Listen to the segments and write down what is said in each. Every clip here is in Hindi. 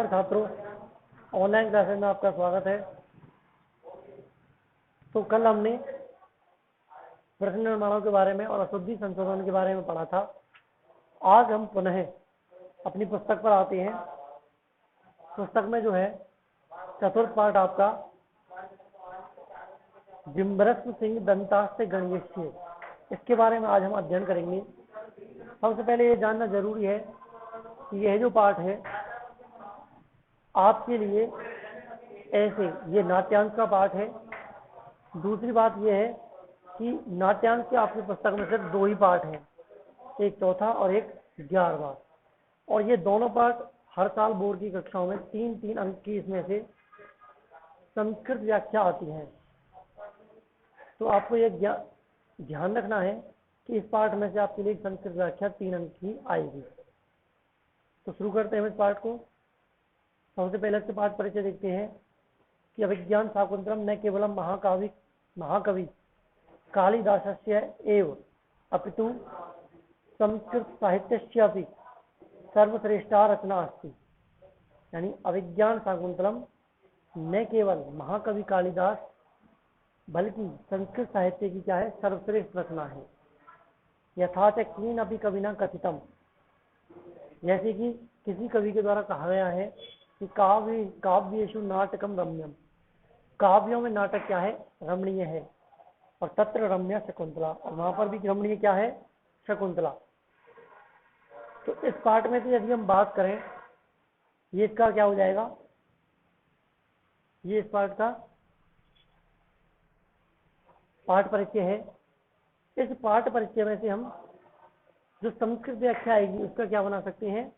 नमस्कार छात्रों, ऑनलाइन क्लासेस में आपका स्वागत है। तो कल हमने प्रश्न निर्माणों के बारे में और अशुद्धि संशोधन के बारे में पढ़ा था। आज हम पुनः अपनी पुस्तक पर आते हैं। पुस्तक में जो है चतुर्थ पाठ आपका जिम्बरस्व सिंह दंतास्ते गणियस्य, इसके बारे में आज हम अध्ययन करेंगे। सबसे पहले ये जानना जरूरी है कि यह जो पाठ है आपके लिए ऐसे ये नाट्यांश का पाठ है। दूसरी बात यह है कि नाट्यांश के आपकी पुस्तक में सिर्फ 2 ही पाठ हैं, एक चौथा और एक 11वां, और ये दोनों पाठ हर साल बोर्ड की कक्षाओं में 3-3 अंक की इसमें से संस्कृत व्याख्या आती है। तो आपको ये ध्यान रखना है कि इस पाठ में से आपके लिए संस्कृत व्याख्या 3 अंक की आएगी। तो शुरू करते हैं इस पाठ को। सबसे पहले से पाठ परिचय देखते हैं कि अभिज्ञान शाकुंतलम न केवलम महाकवि कालिदासस्य एव अपितु संस्कृत साहित्यस्यापि सर्वश्रेष्ठा रचना अस्ति। यानी अभिज्ञान शाकुंतलम न केवल महाकवि कालिदास बल्कि संस्कृत साहित्य की क्या है, सर्वश्रेष्ठ रचना है। यथा च केन अपि कविना कथितम, जैसे कि किसी कवि के द्वारा कहा गया है कि काव्येषु नाटकम रम्यम, काव्यों में नाटक क्या है, रमणीय है। और तत्र रम्या शकुंतला, और वहां पर भी रमणीय क्या है, शकुंतला। तो इस पाठ में से यदि हम बात करें, ये इसका क्या हो जाएगा, ये इस पाठ का पाठ परिचय है। इस पाठ परिचय में से हम जो संस्कृत व्याख्या आएगी उसका क्या बना सकते हैं,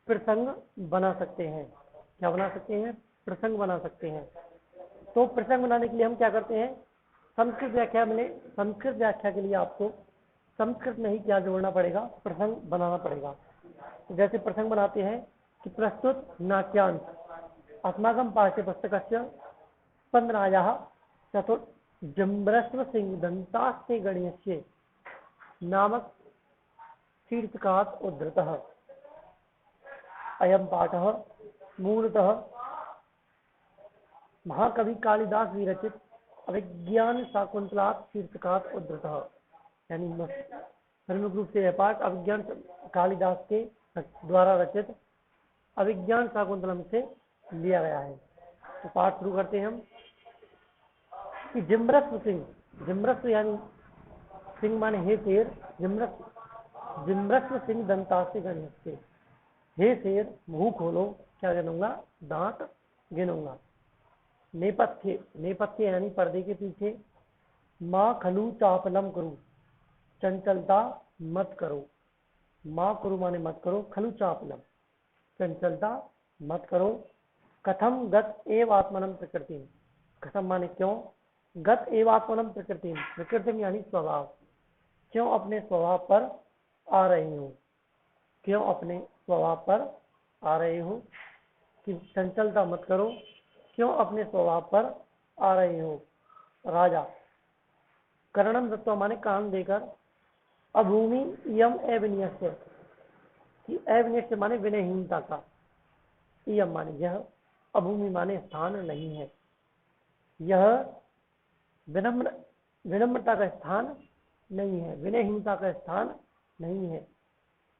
प्रसंग बना सकते हैं। क्या बना सकते हैं, प्रसंग बना सकते हैं। तो प्रसंग बनाने के लिए हम क्या करते हैं, संस्कृत व्याख्या मिले, संस्कृत व्याख्या के लिए आपको संस्कृत में ही क्या जोड़ना पड़ेगा, प्रसंग बनाना पड़ेगा। तो जैसे प्रसंग बनाते हैं कि प्रस्तुत नाट्यांश अस्माकं पाठ्यपुस्तकस्य स्पंदनायाः चतुर्थ जिम्बरस्व सिंह दंतास्ते गणियस्य नामक शीर्षकात् उद्धृतः। अयं पाठः मूलतः महाकवि कालिदास विरचित अभिज्ञान शाकुंतलात् शीर्षकात् उद्धृतः। यानी प्रमुख रूप से यह पाठ अभिज्ञान कालिदास के द्वारा रचित अभिज्ञान शाकुंतलम से लिया गया है। तो पाठ शुरू करते हैं हम कि जिम्बरस्व सिंह, जिम्बरस्व यानी सिंह माने हे शेर, जिम्बरस्व सिंह दंतास्ते गणियस्य, हे शेर मुंह खोलो, क्या गिनूंगा, दांत गिनूंगा। नेपथ्य, नेपथ्य यानी पर्दे के पीछे। माँ खलु चापलम करू, चंचलता मत करो। माँ करू माने मत करो, खलु चापलम चंचलता मत करो। कथम गत एव आत्मनम प्रकृति, कथम माने क्यों, गत एव आत्मनम प्रकृति, प्रकृति यानी स्वभाव, क्यों अपने स्वभाव पर आ रही हो, क्यों अपने स्वभाव पर आ रहे हो। कि चंचलता मत करो, क्यों अपने स्वभाव पर आ रहे हो। राजा करणम दत्वा माने कान देकर। अभूमि इयम अविनयस्य, कि अविनयस्य माने विनयहीनता का, इयम माने यह, अभूमि माने स्थान नहीं है, यह विनम्रता का स्थान नहीं है, विनयहीनता का स्थान नहीं है।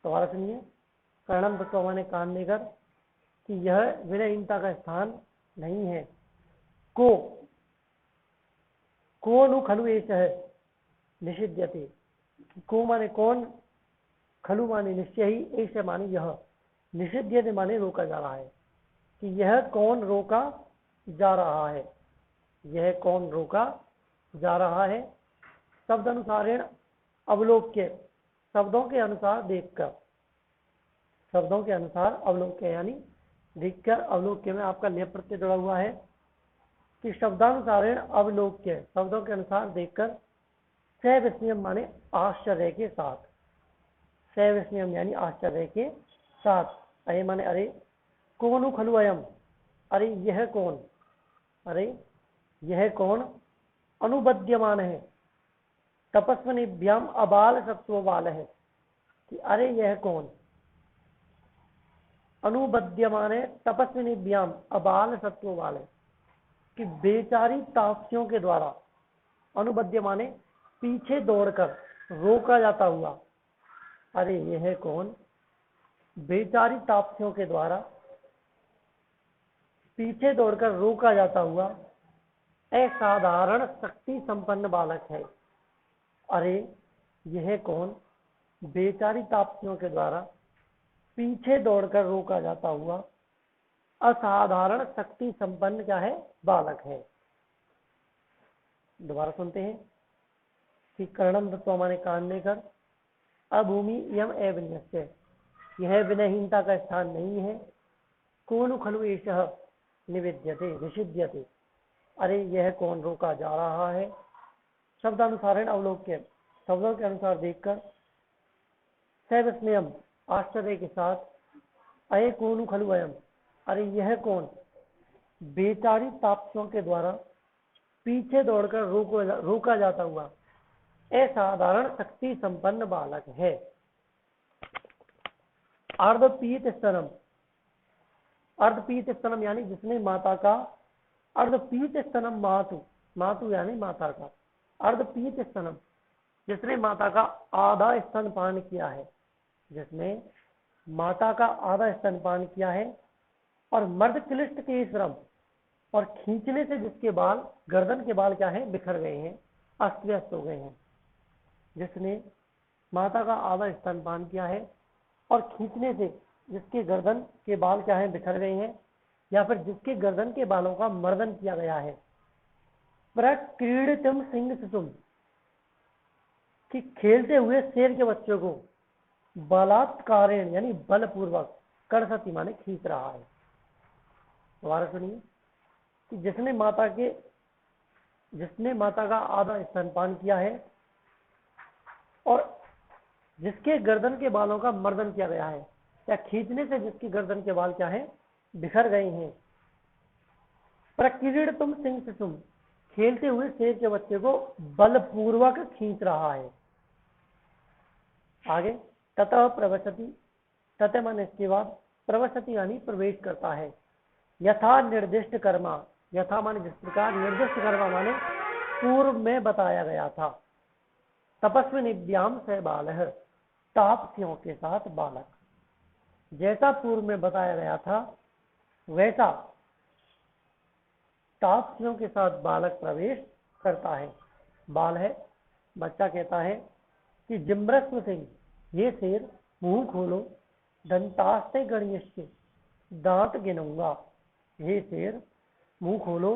दोबारा सुनिए, कर्णम दत्वा माने कान देकर, कि यह विनयहीनता का स्थान नहीं है। को नु खलु एषः निषिध्यते, को माने कौन, खलु माने निश्चय ही, एष माने यह, निषिध्यते माने रोका जा रहा है। कि यह कौन रोका जा रहा है, यह कौन रोका जा रहा है। शब्द अनुसारेण अवलोक्य, शब्दों के अनुसार देखकर, शब्दों के अनुसार अवलोक्य यानी देखकर। अवलोक्य में आपका लेप प्रत्यय जुड़ा हुआ है कि शब्दानुसारेण अवलोक्य, शब्दों के अनुसार देखकर। सविस्मयम माने आश्चर्य के साथ, सविस्मयम यानी आश्चर्य के साथ। अये माने अरे, कोनु खलु अयम, अरे यह कौन, अरे यह कौन। अनुबध्यमान है, तपस्वनिभ्याम अबाल सत्व बाल है, कि अरे यह कौन, अनुबद्यमाने तपस्विनीभ्याम अबाल सत्व वाले, कि बेचारी तापसियों के द्वारा, अनुबद्यमाने पीछे दौड़कर रोका जाता हुआ, अरे यह कौन, बेचारी तापसियों के द्वारा पीछे दौड़कर रोका जाता हुआ असाधारण शक्ति संपन्न बालक है। अरे यह कौन, बेचारी तापसियों के द्वारा पीछे दौड़कर रोका जाता हुआ असाधारण शक्ति संपन्न क्या है, बालक है। दोबारा सुनते हैं कि कर्णम दत्वा माने कान लेकर, अभूमि यम अविन्यस्य, यह विनयहीनता का स्थान नहीं है। कौन खलु एषः निवेद्यते विषिध्यते, अरे यह कौन रोका जा रहा है। शब्दानुसारण अवलोक्य, शब्दों के अनुसार देखकर, सविस्मयम आश्चर्य के साथ, अये कौन खलु अयम, अरे यह कौन, बेचारी तापसियों के द्वारा पीछे दौड़कर रोका जाता हुआ असाधारण शक्ति संपन्न बालक है। अर्धपीत स्तनम, अर्धपीत स्तनम यानी जिसने माता का, अर्धपीत स्तनम मातु, मातु यानी माता का, अर्धपीत स्तनम जिसने माता का आधा स्तनपान किया है, जिसने माता का आधा स्तनपान किया है, और मर्द क्लिष्ट के श्रम, और खींचने से जिसके बाल, गर्दन के बाल क्या है, बिखर गए हैं, अस्त व्यस्त हो गए हैं। जिसने माता का आधा स्तनपान किया है और खींचने से जिसके गर्दन के बाल क्या है, बिखर गए हैं, या फिर जिसके गर्दन के बालों का मर्दन किया गया है। प्रक्रीडितम सिंह सुतुम, कि खेलते हुए शेर के बच्चों को बलात्कारेण यानी बलपूर्वक, करसती माने खींच रहा है। दोबारा सुनिए कि जिसने माता का आधा स्तनपान किया है और जिसके गर्दन के बालों का मर्दन किया गया है, या खींचने से जिसकी गर्दन के बाल क्या है, बिखर गए हैं। प्रक्रीडितम सिंह सुतुम, खेलते हुए शेर के बच्चे को बलपूर्वक खींच रहा है। आगे ततः प्रवसति, ततः माने इसके बाद, प्रवसति यानी प्रवेश करता है। यथा निर्दिष्ट कर्मा, यथा माने जिस प्रकार, निर्दिष्ट कर्मा माने पूर्व में बताया गया था। तपस्विनीभ्याम स बालः, तापसियों के साथ बालक, जैसा पूर्व में बताया गया था वैसा तापसियों के साथ बालक प्रवेश करता है। बाल है, बच्चा कहता है कि जिम्रस्व सिंह, ये शेर मुंह खोलो, दंतास्ते गणयस्य, दांत गिनूंगा। हे शेर मुंह खोलो,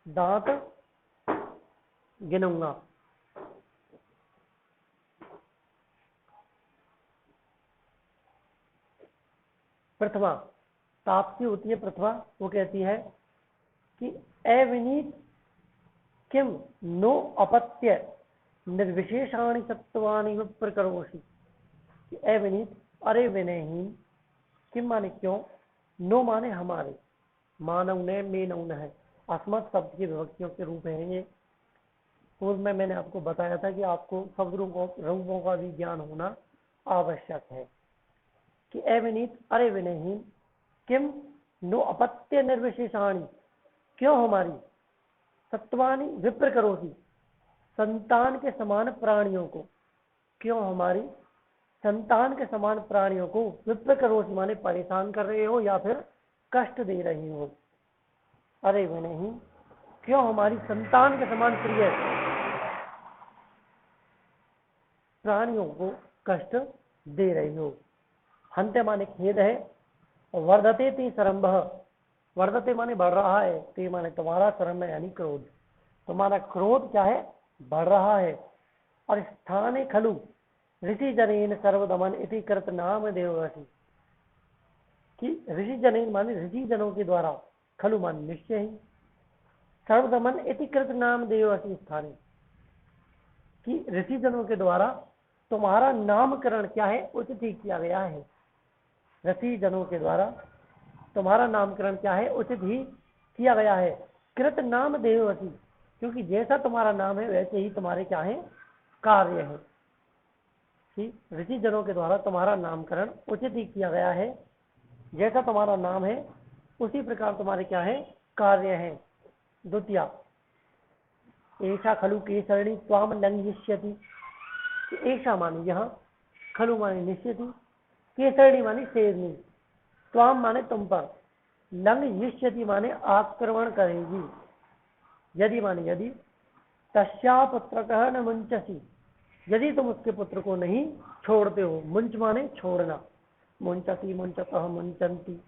दांत गिनूंगा। प्रथमा, तापसी होती है प्रथमा, वो कहती है कि अविनीत किम नो अपत्य निर्विशेषाणि सत्वानि प्रकरोषि, अविनीत अरे विनयहीन, किम माने क्यों, नो माने हमारे, मानव ने मेनव है, अस्मत् शब्द की विभक्तियों के रूप है ये। पूर्व में मैंने आपको बताया था कि आपको शब्द रूपों का भी ज्ञान होना आवश्यक है। कि अविनीत अरे विनयहीन, किम नो अपत्य निर्विशेषाणि, क्यों हमारी, सत्वानि विप्र करोसी, संतान के समान प्राणियों को, क्यों हमारी संतान के समान प्राणियों को विप्र करोसी माने परेशान कर रहे हो या फिर कष्ट दे रहे हो। अरे विनयहीन, क्यों हमारी संतान के समान प्रिय प्राणियों को कष्ट दे रही हो। हंते माने खेद है, वर्धते ती सरंभ, वर्धते माने बढ़ रहा है, ते माने तुम्हारा, सरंभ यानी क्रोध, तुम्हारा क्रोध क्या है, बढ़ रहा है। और स्थाने खलु ऋषि जनेन सर्वदमन इति कृत नाम देवसी, कि ऋषि जनेन माने ऋषि जनों के द्वारा, खलु मान निश्चय ही, सर्वदमन इति कृत नाम देवसी स्थाने, कि ऋषि जनों के द्वारा तुम्हारा नामकरण क्या है, उचित ही किया गया है। ऋषि जनों के द्वारा तुम्हारा नामकरण क्या है, उचित ही किया गया है। कृत नाम देवसी, क्योंकि जैसा तुम्हारा नाम है वैसे ही तुम्हारे क्या है, कार्य है। ऋषि जनों के द्वारा तुम्हारा नामकरण उचित ही किया गया है। जैसा तुम्हारा नाम है उसी प्रकार तुम्हारे क्या है, कार्य है। द्वितीय, ऐसा खलु केसरणी त्वाम लंघिष्यति। ऐसा माने यहाँ, खलु माने निश्चित, केसरणी माने शेरनी, त्वाम माने तुम पर, लंघिष्यति माने आक्रमण करेगी। यदि माने यदि, तस्या पुत्रकः न मुंचसी, यदि तुम उसके पुत्र को नहीं छोड़ते हो। मुंच माने छोड़ना, मुंचसी मुंचतः मुंचन्ति,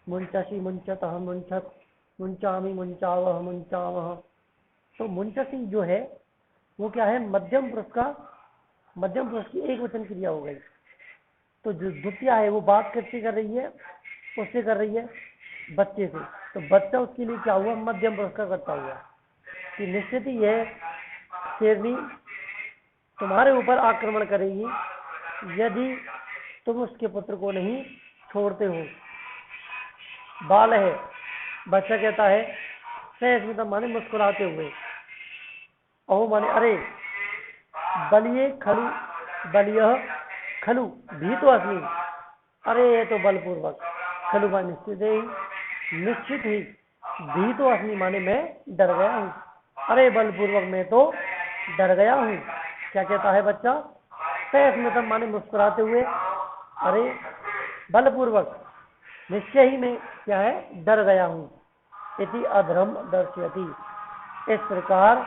मुंचसी मुंचतः मुंचत, मुंचामि मुंचावह मुंचावह। तो मुंचसी जो है वो क्या है, मध्यम पुरुष का, मध्यम पुरुष की एक वचन क्रिया हो गई। तो जो द्वितीय है वो बात किससे कर रही है, उससे कर रही है, बच्चे से। तो बच्चा उसके लिए क्या हुआ, मध्यम पुरुष का करता हुआ कि निश्चित ही है शेरनी तुम्हारे ऊपर आक्रमण करेगी यदि तुम उसके पुत्र को नहीं छोड़ते हो। बाल है, बच्चा कहता है, सहस्मित माने मुस्कुराते हुए, अहो माने अरे, बलिए खलु, बलियः खलु भीतो अस्मि, अरे ये तो बलपूर्वक, खलु माने निश्चित ही, भीतो अस्मि माने मैं डर गया हूँ, अरे बलपूर्वक मैं तो डर गया हूँ। क्या कहता है बच्चा, सहस्मितम माने मुस्कुराते हुए, अरे बलपूर्वक, निश्चय ही मैं क्या है, डर गया हूँ। इति अधर्म दर्शयति, इस प्रकार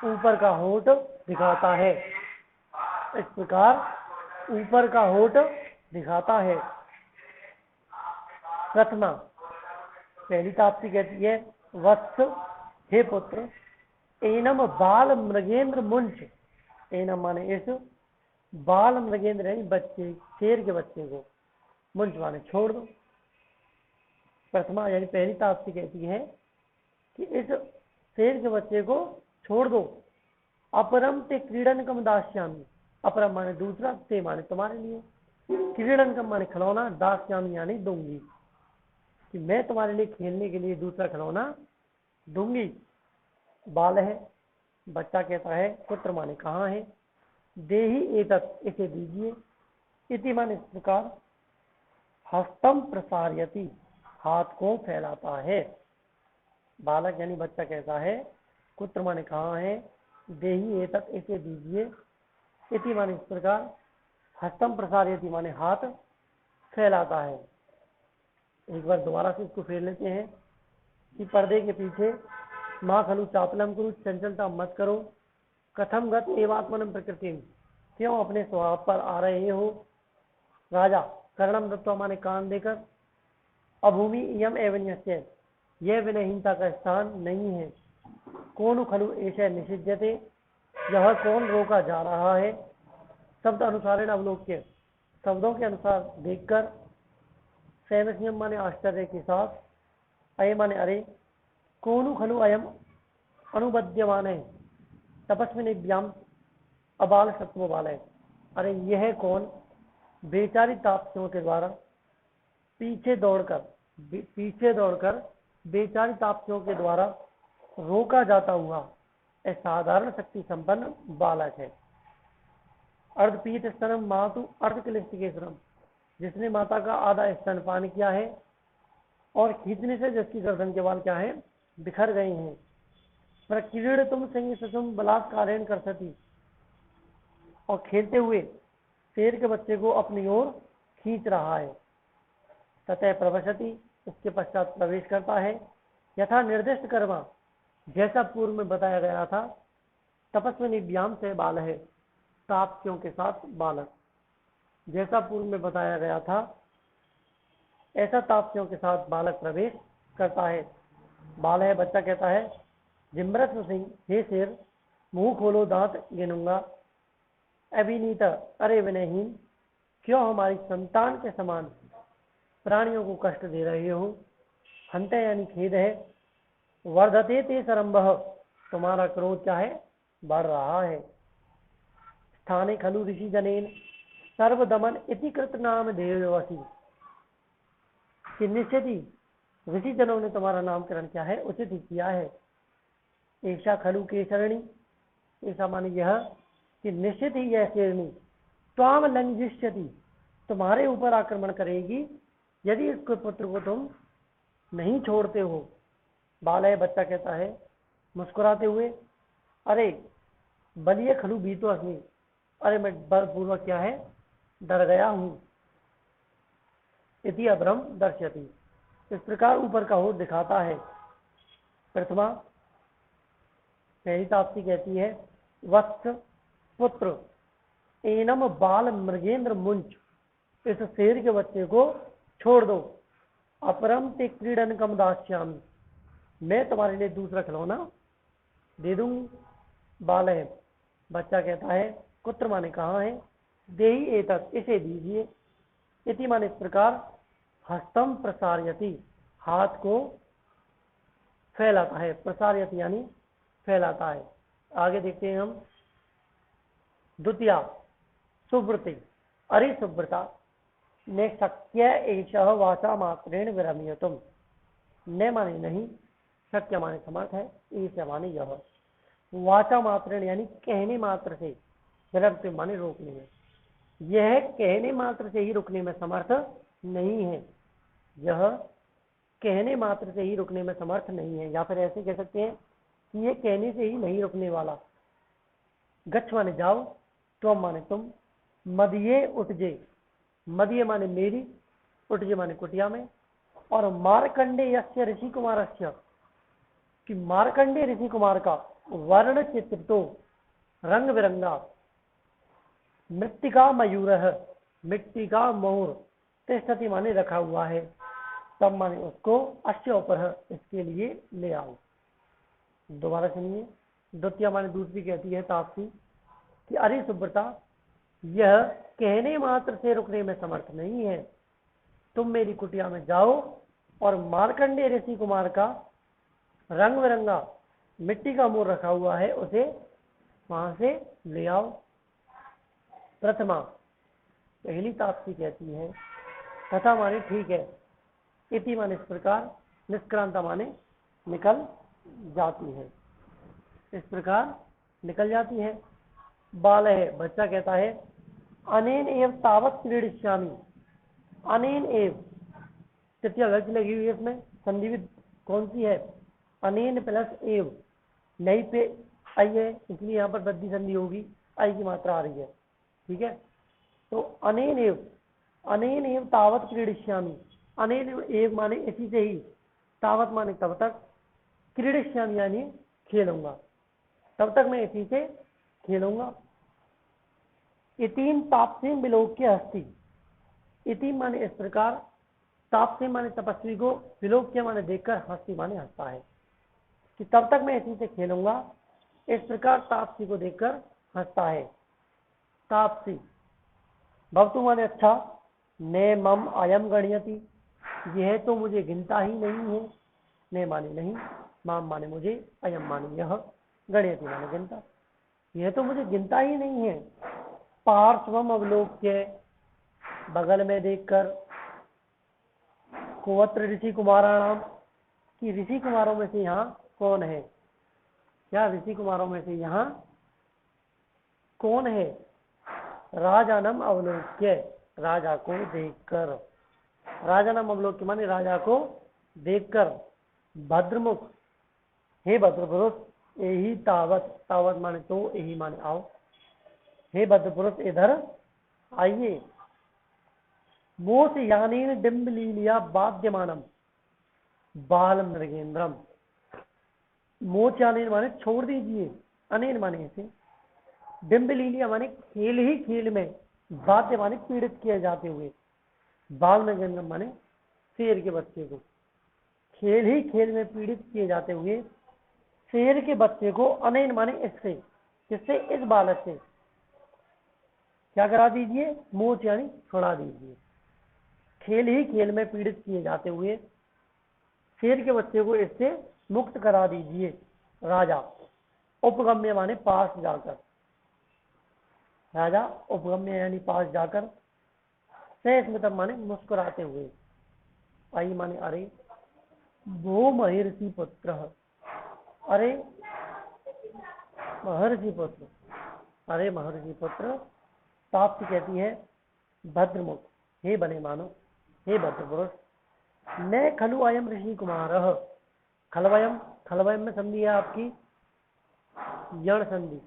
ऊपर का होठ दिखाता है, इस प्रकार ऊपर का होठ दिखाता है। प्रथमा, पहली ताप्ती कहती है, वत्स हे पुत्र, एनम बाल मृगेंद्र मुंच, एनम माने इस, बाल मृगेंद्र है बच्चे, शेर के बच्चे को, मुंच माने छोड़ दो। प्रथमा यानी पहली ताप्ती कहती है कि इस शेर के बच्चे को छोड़ दो। अपरम ते क्रीडन कम दास्यामी, अपरम माने दूसरा, ते माने तुम्हारे लिए, क्रीडन कम माने खिलौना, दास्यामी यानी दूंगी, कि मैं तुम्हारे लिए खेलने के लिए दूसरा खिलौना दूंगी। बाल है, बच्चा कहता है, पुत्र माने कहाँ है, देही एतत् इसे दीजिए, इति माने इस प्रकार, हस्तम प्रसारयति हाथ को फैलाता है। बालक यानी बच्चा कहता है, पुत्र माने कहाँ है, देही एतत् इसे दीजिए, इति माने इस प्रकार, हस्तम प्रसारयति माने हाथ फैलाता है। एक बार दोबारा से इसको फेर लेते हैं कि पर्दे के पीछे, माँ खलु चापलम कुरु, चंचलता मत करो, कथम गत एवात्मनम प्रकृति, क्यों अपने स्वभाव पर आ रहे हो। राजा, कर्णम दत्वा माने कान देकर, अभूमि इयम एवं यह विनयहीनता का स्थान नहीं है। कौन खलु ऐसे निषिध्यते, यह कौन रोका जा रहा है। शब्द अनुसारेण अवलोक्य, शब्दों के अनुसार देखकर, सैमस्यम माने आश्चर्य के साथ, अय माने अरे, कौन खलु अयम अनुबद्यमान है, तपस्विनीभ्याम अबाल सत्व बाल है, अरे यह कौन बेचारी तापसियों के द्वारा पीछे दौड़कर बेचारी तापसियों के द्वारा रोका जाता हुआ असाधारण शक्ति संपन्न बालक है। अर्धपीत स्तनम मातु अर्धकलिष्ट के श्रम, जिसने माता का आधा स्तन पान किया है और खींचने से जिसकी गर्दन के बाल क्या है, बिखर गए हैं। पर क्रीड़ तुम संग सुम बलात्कारेण कर सती, और खेलते हुए शेर के बच्चे को अपनी ओर खींच रहा है। ततः प्रवशति, उसके पश्चात प्रवेश करता है। यथा निर्दिष्ट कर्मा, जैसा पूर्व में बताया गया था, तपस्विनी व्याम से बाल है, तापसियों के साथ बालक, जैसा पूर्व में बताया गया था ऐसा तापसियों के साथ बालक प्रवेश करता है। बाल है, बच्चा कहता है, जिम्रत सिंह हे शेर, मुंह खोलो दांत गिनूंगा। अभिनीत, अरे विनयहीन, क्यों हमारी संतान के समान प्राणियों को कष्ट दे रहे हो। हंते यानी खेद है। वर्धते ते सरंभः, तुम्हारा क्रोध क्या है, बढ़ रहा है। स्थाने खलु ऋषि जनेन सर्वदमन इति कृत नाम देववसी, कि निश्चित ही ऋषि जनों ने तुम्हारा नामकरण क्या है, उचित ही किया है। ऐसा खलु केसरणी, ऐसा माने यह कि निश्चित ही यह शेरनी, त्वाम लंघिष्यति, तुम्हारे ऊपर आक्रमण करेगी। यदि इसको पुत्र को तुम नहीं छोड़ते हो, बाल है बच्चा कहता है मुस्कुराते हुए, अरे बलिए खलू भी तो असमी, अरे मैं बलपूर्वक क्या है डर गया हूं। इति अभ्रम दर्शयति, इस प्रकार ऊपर का होठ दिखाता है। प्रथमा पहली ताप्ती कहती है वत्स पुत्र एनम बाल मृगेंद्र मुंच, इस शेर के बच्चे को छोड़ दो। अपरम ते क्रीडन कम दास्यामी, मैं तुम्हारे लिए दूसरा खिलौना दे दूंगी। बाल है बच्चा कहता है कुत्र माने कहाँ है, देही एतत्, इसे दीजिए। इति माने इस प्रकार हस्तम प्रसारयति, हाथ को फैलाता है, प्रसारयति यानी फैलाता है। आगे देखते हैं हम। द्वितीया सुव्रति, अरे सुव्रता ने शक्य एषः वाचा मात्रेण विरम्यतुम, न माने नहीं, शक्य माने समर्थ है, एष माने यह, वाचा मात्रेण यानी कहने मात्र से, विरम्यतुम माने रोकने में, यह कहने मात्र से ही रुकने में समर्थ नहीं है, यह कहने मात्र से ही रुकने में समर्थ नहीं है। या फिर ऐसे कह सकते हैं कि यह कहने से ही नहीं रुकने वाला। गच्छ माने जाओ, त्वम माने तुम, मदये उठजे, मदये माने मेरी, उठजे माने कुटिया में। और मार्कंडे यस्य ऋषि कुमारस्य, कि मार्कंडे ऋषि कुमार का वर्ण चित्र तो रंग बिरंगा, मृत्तिका मयूरः, मिट्टी का मोर, तिष्ठति माने रखा हुआ है, तब माने उसको अश्य ऊपर इसके लिए ले आओ। दोबारा सुनिए। द्वितीय माने दूसरी कहती है ताप्ती कि अरे सुब्रता, यह कहने मात्र से रुकने में समर्थ नहीं है, तुम मेरी कुटिया में जाओ और मार्कंडे ऋषि कुमार का रंग बिरंगा मिट्टी का मोर रखा हुआ है, उसे वहां से ले आओ। प्रथमा पहली ताप्ती कहती है तथा माने ठीक है, इति माने इस प्रकार, निष्क्रांता माने निकल जाती है, इस प्रकार निकल जाती है। बाल है बच्चा कहता है अनेन एव तावत क्रीडिष्यामि, अनेन एव तृतीया विभक्ति लगी हुई है, इसमें संधि भी कौन सी है, अनेन प्लस एव, नहीं पे आई है इसलिए यहाँ पर वृद्धि संधि होगी, आई की मात्रा आ रही है, ठीक है। तो अनेन एव तावत क्रीडिष्यामि, अनेन एव माने इसी से ही, तावत माने तब तक, क्रीडिष्यामि यानी खेलूंगा, तब तक मैं इसी से खेलूंगा। इतीम तापसीम विलोक्य हस्ती, इतीम माने इस प्रकार, तापसीम माने तपस्वी को, विलोक्य माने देखकर, हस्ती माने हंसता है, कि तब तक मैं इसी से खेलूंगा, इस प्रकार तापसी को देखकर हंसता है। तापसी भवतु माने अच्छा, ने मम अयम गण्यति, यह तो मुझे गिनता ही नहीं है, ने माने नहीं, माम माने मुझे, अयम माने यह, गण्यति माने गिनता, यह तो मुझे गिनता ही नहीं है। पार्श्वम अवलोक्य, बगल में देखकर, कोवत्र ऋषि कुमाराणाम, कि ऋषि कुमारों में से यहाँ कौन है, क्या ऋषि कुमारों में से यहाँ कौन है। राजानम अवलोक्य, राजा को देखकर, राजानम अवलोक्य माने राजा को देखकर। भद्रमुख, हे भद्रपुरुष, यही तावत, तावत माने तो, यही माने आओ, हे भद्रपुरुष इधर आइए। मोस यानी डिम्ब लीलिया बाध्यमानम बाल मृगेंद्रम, मोच यानी माने छोड़ दीजिए, अनेन माने ऐसे, डिम्ब लीलिया माने खेल ही खेल में, बाध्य माने पीड़ित किए जाते हुए, बाल मृगेंद्रम माने शेर के बच्चे को, खेल ही खेल में पीड़ित किए जाते हुए शेर के बच्चे को, अनेन माने इससे, किससे, इस बालक से क्या करा दीजिए, मोच यानी छुड़ा दीजिए, खेल ही खेल में पीड़ित किए जाते हुए शेर के बच्चे को इससे मुक्त करा दीजिए। राजा उपगम्य माने पास जाकर, राजा उपगम्य यानी पास जाकर, स्मितम माने मुस्कुराते हुए, आई माने अरे, भो महर्षि पुत्र, अरे महर्षि पुत्र, अरे महर्षि पुत्र। ताप्ती कहती है भद्रमुख, हे बने मानो, हे भद्रपुरुष, न खलु अयम ऋषि कुमारः, खलवयम, खलवयम में संधि है आपकी यण संधि,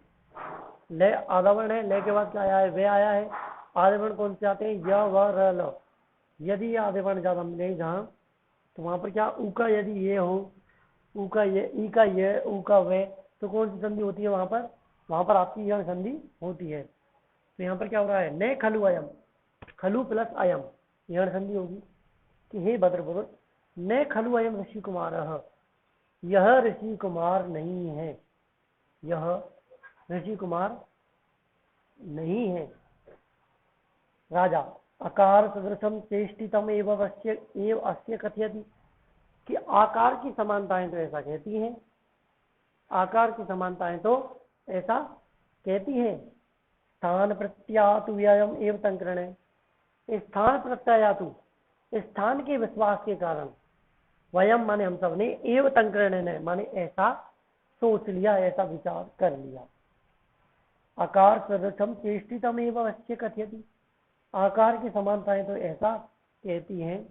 ले आदावर्ण है, ले के बाद क्या आया है, वे आया है। आदिवर्ण कौन से आते हैं, य व र ल। यदि आदिवर्ण ज्यादा मिले जहां तो वहां पर क्या ऊ का यदि ये हो, ऊ का ये, ई का ये, ऊ का वे, तो कौन सी संधि होती है वहां पर, वहां पर आपकी यण संधि होती है। तो यहाँ पर क्या हो रहा है, न खलु अयम, खलु प्लस अयम यण संधि होगी कि हे भद्रपुरुष, न खलु अयम ऋषि कुमारः, यह ऋषि कुमार नहीं है, यह ऋषि कुमार नहीं है। राजा, आकार सदृशम चेष्टितम एवं अस्य कथयति, कि आकार की समानताएं तो ऐसा कहती हैं, आकार की समानताएं तो ऐसा कहती हैं। स्थान प्रत्यातु व्ययम एव तंकरण है, स्थान प्रत्यातु, स्थान के विश्वास के कारण, वयम माने हम सब ने, एव तंकरण ने माने ऐसा सोच लिया, ऐसा विचार कर लिया। आकार सदृशम चेष्टितम एव अस्य कथयति, आकार की समानताएं तो ऐसा कहती हैं।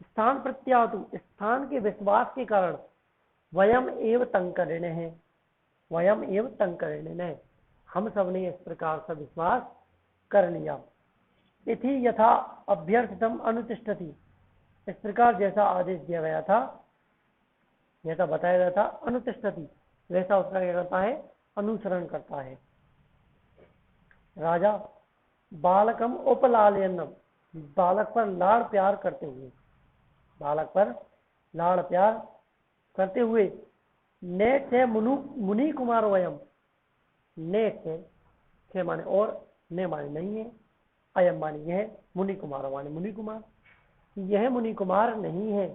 स्थान प्रत्यातु, स्थान के विश्वास के कारण, वयम एव तंकरण है, वयम एव तंकरण है, हम सब ने इस प्रकार से विश्वास कर लिया। इति यथा अभ्यर्थितम अनुतिष्ठति, इस प्रकार जैसा आदेश दिया गया था, जैसा बताया गया था, अनुतिष्ठति, वैसा उसका क्या करता है, अनुसरण करता है। राजा, बालकम उपलालयन्नम, बालक पर लाड़ प्यार करते हुए, बालक पर लाड़ प्यार करते हुए, ने चे मुनि कुमार वयम, ने चे माने और, ने माने नहीं है, अयम माने यह, मुनि कुमार माने मुनि कुमार, यह मुनि कुमार नहीं है।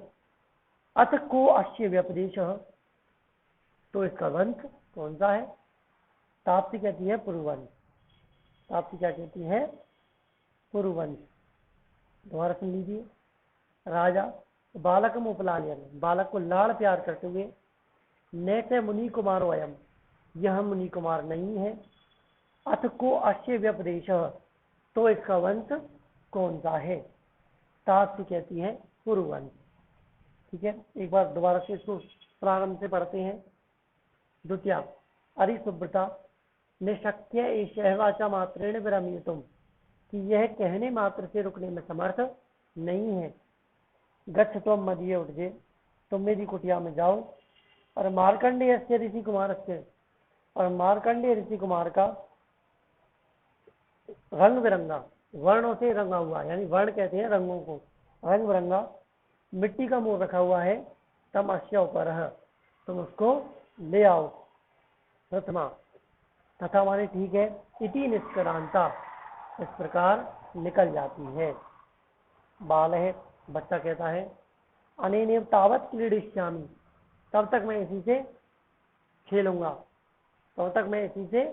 अथ को अश्य व्यपदेश, तो इसका वंश कौन सा है, ताप्ती कहती है पूर्ववंश, ताप्ती क्या कहती है, पूर्ववंश। दोबारा सुन लीजिए। राजा, बालकम उपलालयन, बालक को लाड़ प्यार करते हुए, नैसे मुनि कुमार वयम, यह मुनि कुमार नहीं है। अथ को अश्य व्यपदेश, तो इसका वंश कौन सा है, ताप्ती कहती है पूर्ववंश। ठीक है, एक बार दोबारा से इसको प्रारंभ से पढ़ते हैं। द्वितीय, अरिसुब्रता निशक्य एषवाचा मात्रेण विरमितुम, कि यह कहने मात्र से रुकने में समर्थ नहीं है। गच्छ त्वम मदीय उठजे, तुम मेरी कुटिया में जाओ। और मार्कंडेय ऋषि कुमार से, और मार्कंडेय ऋषि कुमार का रंग बिरंगा, वर्णों से रंगा हुआ, यानी वर्ण कहते हैं रंगों को, रंग बिरंगा मिट्टी का मोर रखा हुआ है, तम अश्य ऊपर, तुम उसको ले आओ। प्रथमा, तथा माने ठीक है, इति निष्क्रांता, इस प्रकार निकल जाती है। बाल है, बच्चा कहता है, अनेनेव तावत क्रीडिष्यामि, तब तक मैं इसी से खेलूंगा, तब तक मैं इसी से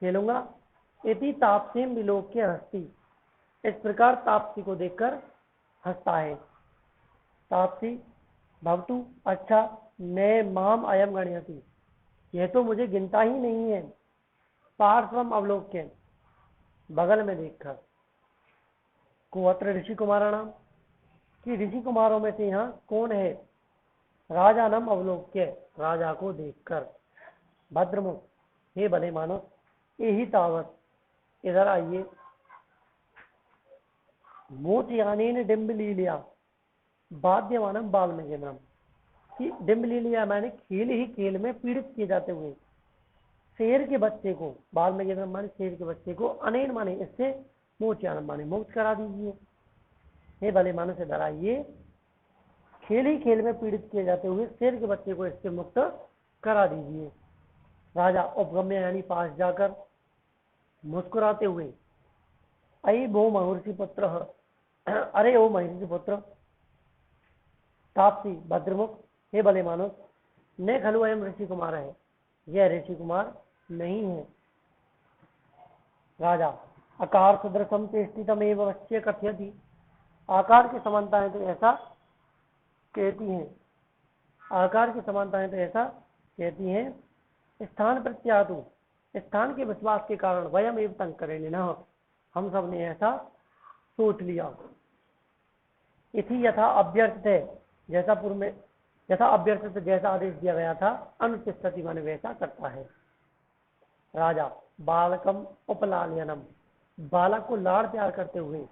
खेलूंगा। इति ताप्तीम विलोक्य हस्ती, इस प्रकार ताप्ती को देखकर हंसता है। ताप्ती, भवतु, अच्छा, ने माम अयम गणयति, यह तो मुझे गिनता ही नहीं है। पार्श्वम अवलोक्य, बगल में देखकर। कुअत्र ऋषि कुमाराणाम, कि ऋषि कुमारों में से यहाँ कौन है। राजानम अवलोक्य, राजा को देखकर। भद्रमुख, हे भले मानो, यही तावत, इधर आइए। मोचयानेन डिम्बलीलिया बाध्यमानम बाल में गेंद्रम, कि डिम्बलीलिया माने खेल ही खेल में पीड़ित किए जाते हुए शेर के बच्चे को, बाल में गेंद्रम माने शेर के बच्चे को, अनेन माने इससे, मोचयानम माने मुक्त करा दीजिए। हे भले मानो से डराइए, खेल ही खेल में पीड़ित किए जाते हुए शेर के बच्चे को इससे मुक्त करा दीजिए। राजा, उपगम्य यानी पास जाकर मुस्कुराते हुए, अयि भो महर्षि पुत्र, अरे ओ महर्षि पुत्र। ताप्ती, भद्रमुख, हे भले मानुस, ने खलु अयम ऋषि कुमार है, यह ऋषि कुमार नहीं है। राजा, आकार सदृशम चेष्टितम एव अस्य कथयति, आकार की समानताएं तो ऐसा कहती हैं, आकार की समानताएं तो ऐसा कहती हैं। स्थान प्रत्यातु, स्थान के विश्वास के कारण, वयम एव तंकरेण, हम सब ने ऐसा सोच लिया। इति यथा अभ्यर्थित, जैसा पूर्व में यथा अभ्यर्थित जैसा आदेश दिया गया था, अनुतिष्ठति माने वैसा करता है। राजा बालकम उपलालयनम, बालक को लाड़ प्यार करते हुए।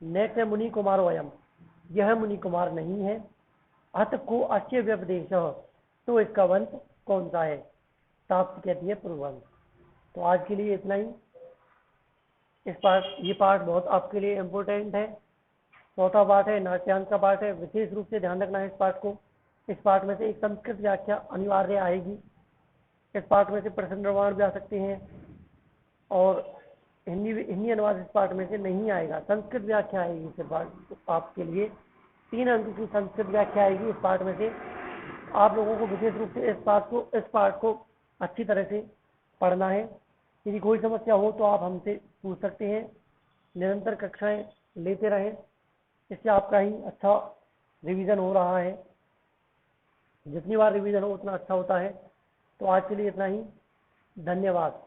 नेक्स्ट है मुनि कुमार वयम, यह मुनि कुमार नहीं है। अत को अश्य व्यपदेश, तो इसका वंश कौन सा है? ताप्ती कहती है पूर्ववंश। तो आज के लिए इतना ही। ये पार्ट बहुत आपके लिए इम्पोर्टेंट है। चौथा पार्ट है, नाट्यांश का पार्ट है, विशेष रूप से ध्यान रखना है इस पार्ट को। इस पार्ट में से एक संस्कृत व्याख्या अनिवार्य आएगी। इस पार्ट में से प्रश्न निर्माण भी आ सकते हैं और हिंदी अनुवाद इस पार्ट में से नहीं आएगा। संस्कृत व्याख्या आएगी इस पार्ट आपके लिए। 3 अंक की संस्कृत व्याख्या आएगी इस पार्ट में से। आप लोगों को विशेष रूप से इस पार्ट को अच्छी तरह से पढ़ना है। यदि कोई समस्या हो तो आप हमसे पूछ सकते हैं। निरंतर कक्षाएं लेते रहें, इससे आपका ही अच्छा रिवीजन हो रहा है। जितनी बार रिवीजन हो उतना अच्छा होता है। तो आज के लिए इतना ही। धन्यवाद।